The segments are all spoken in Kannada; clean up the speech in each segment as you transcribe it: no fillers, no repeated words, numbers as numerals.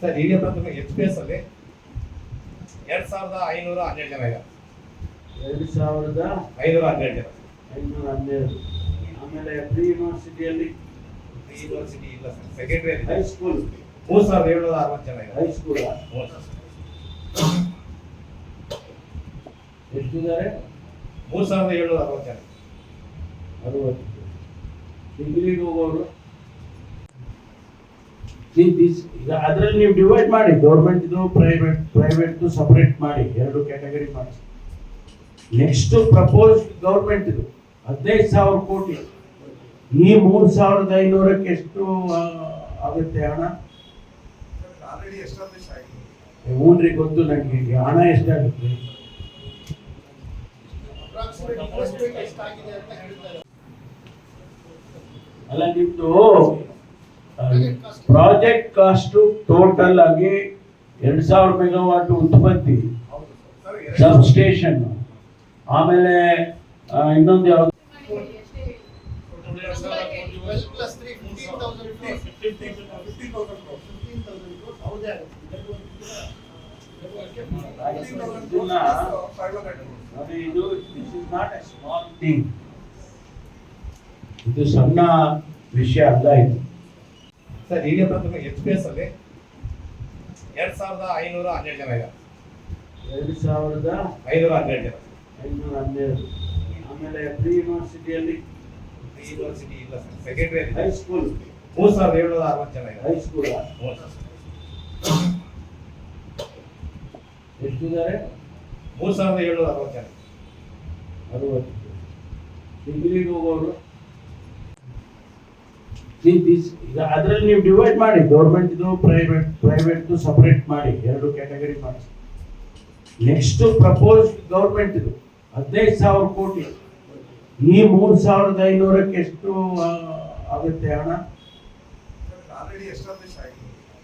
ಸರ್ ಈಗ ಪ್ರಥಮ FPS ಅಲ್ಲಿ 2512 ಜನ ಇದ್ದಾರೆ. 2512 ಜನ. 512. ಆಮೇಲೆ ಪ್ರೀ ಯೂನಿವರ್ಸಿಟಿಯಲ್ಲಿ ಯೂನಿವರ್ಸಿಟಿ ಇಲ್ಲ ಸರ್. ಸೆಕೆಂಡರಿ ಹೈಸ್ಕೂಲ್ 3760 ಜನ ಇದ್ದಾರೆ. ಹೈಸ್ಕೂಲ್ ಎಷ್ಟಿದ್ದಾರೆ? 3760 ಜನ. 60. ಡಿಗ್ರಿಗೆ ಹೋಗೋರು ಈಗ ಅದರಲ್ಲಿ ನೀವು ಡಿವೈಡ್ ಮಾಡಿ, ಗೌರ್ಮೆಂಟ್ ಪ್ರೈವೇಟ್ ಸಪರೇಟ್ ಮಾಡಿ, 2 ಕ್ಯಾಟಗರಿ ಮಾಡಿ. ನೆಕ್ಸ್ಟ್ ಪ್ರಪೋಸ್ ಗೌರ್ಮೆಂಟ್ 15,000 ಕೋಟಿ. ಈ 3,500ಕ್ಕೆ ಎಷ್ಟು ಆಗುತ್ತೆ ಹಣ? ಹ್ಞೂನ್ರಿ, ಗೊತ್ತು ನನಗೆ. ಹಣ ಎಷ್ಟಾಗುತ್ತೆ? ಅಲ್ಲ, ನಿಮ್ದು ಪ್ರಾಜೆಕ್ಟ್ ಕಾಸ್ಟ್ ಟೋಟಲ್ ಆಗಿ 2000 ಮೆಗಾವಾಟ್ ಉತ್ಪತ್ತಿ, ಸಬ್ ಸ್ಟೇಷನ್, ಆಮೇಲೆ ಇನ್ನೊಂದು ಯಾವ್ದು ಇದು this is not A small thing. ಇದು ಸಣ್ಣ ವಿಷಯ ಅಲ್ಲ ಇದು. ಸರ್ ಈಗ ಪ್ರಥಮ FPS ಅಲ್ಲಿ 2512 ಜನ ಇದ್ದಾರೆ. 2512 ಜನ. 512. ಆಮೇಲೆ ಪ್ರೀ ಯೂನಿವರ್ಸಿಟಿಯಲ್ಲಿ ಯೂನಿವರ್ಸಿಟಿ ಇಲ್ಲ ಸರ್. ಸೆಕೆಂಡರಿ ಹೈಸ್ಕೂಲ್ 3760 ಜನ ಇದ್ದಾರೆ. ಹೈಸ್ಕೂಲ್ ಎಷ್ಟಿದ್ದಾರೆ? 3760 ಜನ. 60. ಡಿಗ್ರಿಗೆ ಹೋಗೋರು ಈಗ ಅದರಲ್ಲಿ ನೀವು ಡಿವೈಡ್ ಮಾಡಿ, ಗೌರ್ಮೆಂಟ್ ಪ್ರೈವೇಟ್ ಸಪರೇಟ್ ಮಾಡಿ, 2 ಕ್ಯಾಟಗರಿ ಮಾಡಿ. ನೆಕ್ಸ್ಟ್ ಪ್ರಪೋಸ್ ಗೌರ್ಮೆಂಟ್ 15,000 ಕೋಟಿ. ಈ 3,500ಕ್ಕೆ ಎಷ್ಟು ಆಗುತ್ತೆ ಹಣ?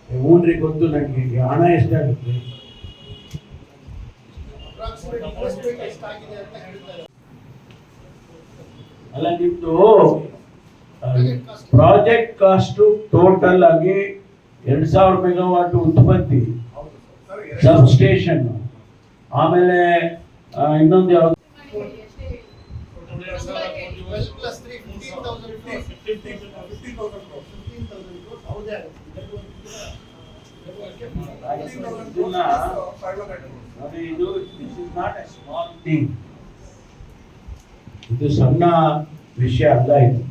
ಹ್ಞೂನ್ರಿ, ಗೊತ್ತು ನನಗೆ. ಹಣ ಎಷ್ಟಾಗುತ್ತೆ? ಅಲ್ಲ, ನಿಮ್ದು ಪ್ರಾಜೆಕ್ಟ್ ಕಾಸ್ಟ್ ಟೋಟಲ್ ಆಗಿ 2000 ಮೆಗಾವಾಟ್ ಉತ್ಪತ್ತಿ, ಸಬ್ ಸ್ಟೇಷನ್, ಆಮೇಲೆ ಇನ್ನೊಂದು ಯಾವ್ದು ಇದು this is not A small thing. ಇದು ಸಣ್ಣ ವಿಷಯ ಅಲ್ಲ ಇದು.